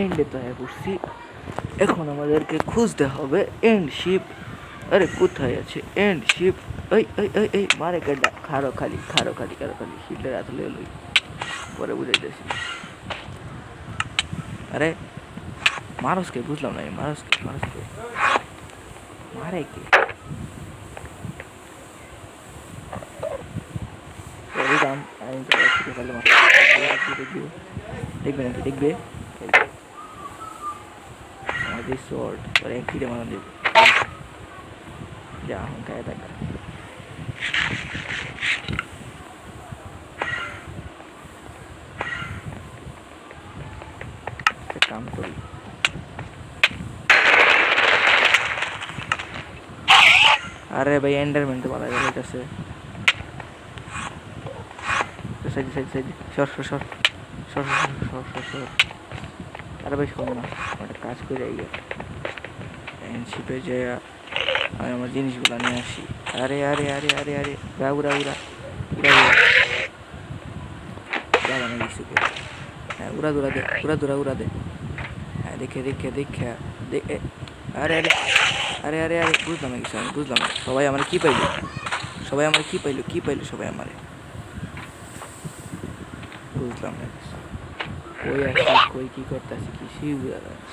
এন্ডে তো হয়ে পড়ছি। এখন আমাদেরকে খুঁজতে হবে এন্ড শিপ। আরে কোথায় আছে এন্ড শিপ? এই মারে কেডা? খারো খালি শিপের আসলে লই পরে বুঝাইতেছি। আরে মানুষকে বুঝলাম না, মানুষকে মারে কে? দেখবে নাকি? দেখবে আমাদের শর্ট পরে এক ফিরে মারা দেবে। যা গায়ে দেখা কাম করি। আরে ভাই এন্ডারম্যান তো বলা গেল এটাছে। সর। আরে ভাই শোন না, একটা কাজ করে আইয়া শিপে যে আমি আমার জিনিসগুলো নিয়ে আসি। আরে উড়া না কিছু করে। হ্যাঁ উড়া দে। হ্যাঁ দেখে আরে বুঝলাম না কিছু, আমি বুঝলাম না। সবাই আমার কি পাইলো? সবাই আমার বুঝলাম না কিছু। কই আসি, কই কি করতেছি কিছুই বুঝা যায় না।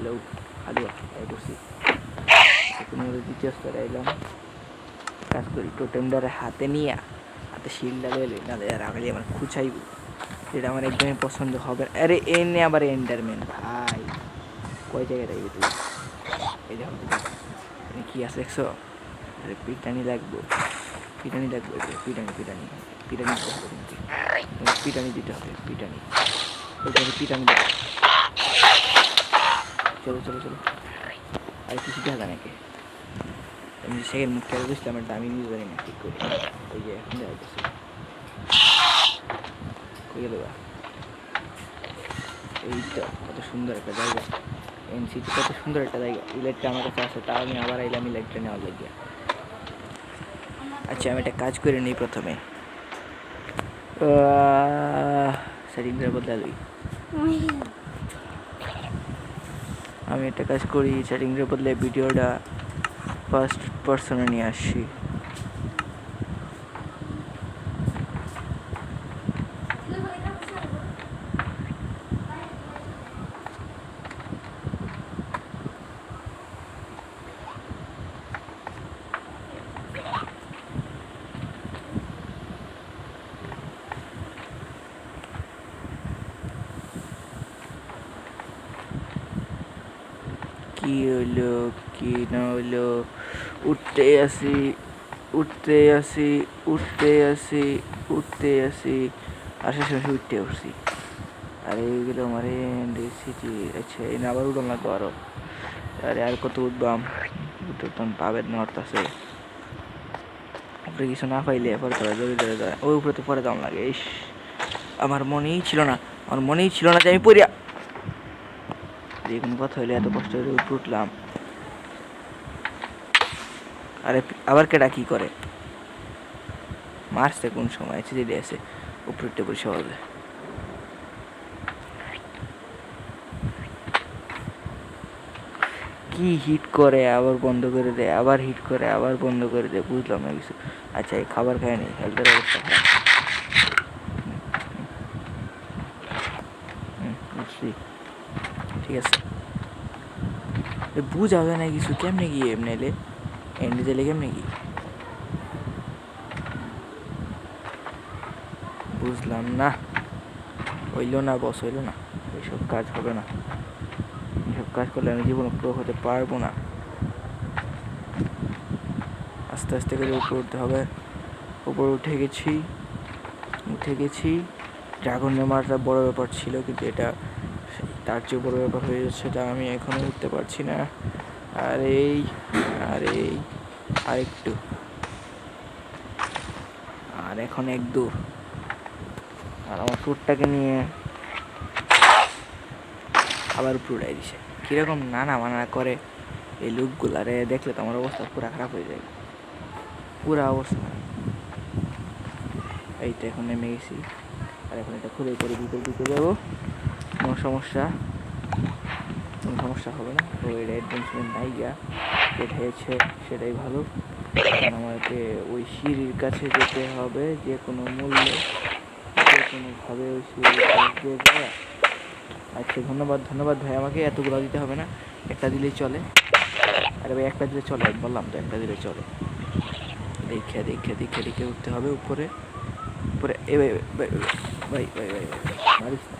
লোক হালুয়া করছি। কোনো দ্বিতীয় স্তরে এলাম, কাজ করি টোটেমটারে হাতে নিয়ে, হাতে শিলটা লইলে না আর আগে আমার খুঁচাইব, যেটা আমার একদমই পছন্দ হবে। আরে এনে আবার এন্ডারম্যান ভাই, কয় জায়গায় রাখবি তুই? এই দেখো কি আছে দেখছো? আরে পিটানি লাগবো পিটানি দিতে হবে কিন্তু পিটানি দিতে হবে। চলো আর কিছু দেখা নাকি? আমি সেকেন্ড মুখটা বুঝলাম, একটা আমি নিজে জানি না ঠিক করি। ওই যে এখন দেখা গেছে কই গেল? এই তো কত সুন্দর একটা জায়গা, এনসিটি কত সুন্দর একটা জায়গা। ইলেকট্রা আমার কাছে আছে, তাও আমি আবার আইলাম ইলেকট্রা নেওয়ার লাগিয়া। আচ্ছা আমি একটা কাজ করে নিই প্রথমে, সেটিংসের বদলে আমি একটা কাজ করি, সেটিংসের বদলে ভিডিওটা ফার্স্ট পার্সনে নিয়ে আসছি। কি হইলো কি না হইলো, উঠতে আসি আসার সময় উঠতে উঠছি। আরে এইগুলো আমার সিটি। আচ্ছা এই না আবার উঠলাম লাগবো আরো। আরে আর কত উঠবাম, উঠতাম পাবেন না হরতাছে। উপরে কিছু না পাইলে পরে তোরা ধরে যায়, ওই উপরে তো পরে দাম লাগে। ইস আমার মনেই ছিল না যে আমি পড়িয়া যে কোনো কথা হইলে এত কষ্ট করে উঠলাম। আরে আবার কেডা কি করে মারছে কোন সময়? আছে যদি আছে উপরে টেবিল সহজে। কি হিট করে আবার বন্ধ করে দেয়, আবার হিট করে আবার বন্ধ করে দেয়, বুঝলাম না কিছু। আচ্ছা এই খাবার খায় নি, হেলথের অবস্থা খারাপ। বুঝছি, ঠিক আছে। বুঝা যায় না কিছু, কেমনে গিয়ে এমনি এলে এন্ডে দিলে কেমনে কি বুঝলাম না। হইল না বস, হইল না, এইসব কাজ হবে না। এইসব কাজ করলে আমি জীবনে প্রো হতে পারবো না। আস্তে আস্তে করে উপরে উঠতে হবে। উপরে উঠে গেছি। ড্রাগনের মারটা বড় ব্যাপার ছিল, কিন্তু এটা তার চেয়ে বড় ব্যাপার হয়ে যাচ্ছে, তা আমি এখনো উঠতে পারছি না। আর একটু, আর এখন এক দূর। আর আমার ফুটটাকে নিয়ে আবার উপরে উড়াই দিছে। কীরকম নানা মানা করে এই লোকগুলারে দেখলে তো আমার অবস্থা পুরো খারাপ হয়ে যায়, পুরা অবস্থা। এই তো এখন নেমে গেছি, আর এখন এটা খুলে করে ভিতরে ঢুকে যাবো। নো কোনো সমস্যা হবে না। ওই অ্যাডভান্সমেন্ট নাই গিয়া যেটা হয়েছে সেটাই ভালো। আমাকে ওই সিঁড়ির কাছে যেতে হবে যে কোনো মূল্যে, যে কোনোভাবে ওই সিঁড়ির কাছ দিয়ে যাওয়া। আচ্ছা ধন্যবাদ ভাই, আমাকে এতগুলো দিতে হবে না, একটা দিলেই চলে। আরে ভাই একটা দিলে চলে, বললাম তো একটা দিলে চলে। দেখে উঠতে হবে উপরে। এ ভাই মারিস না।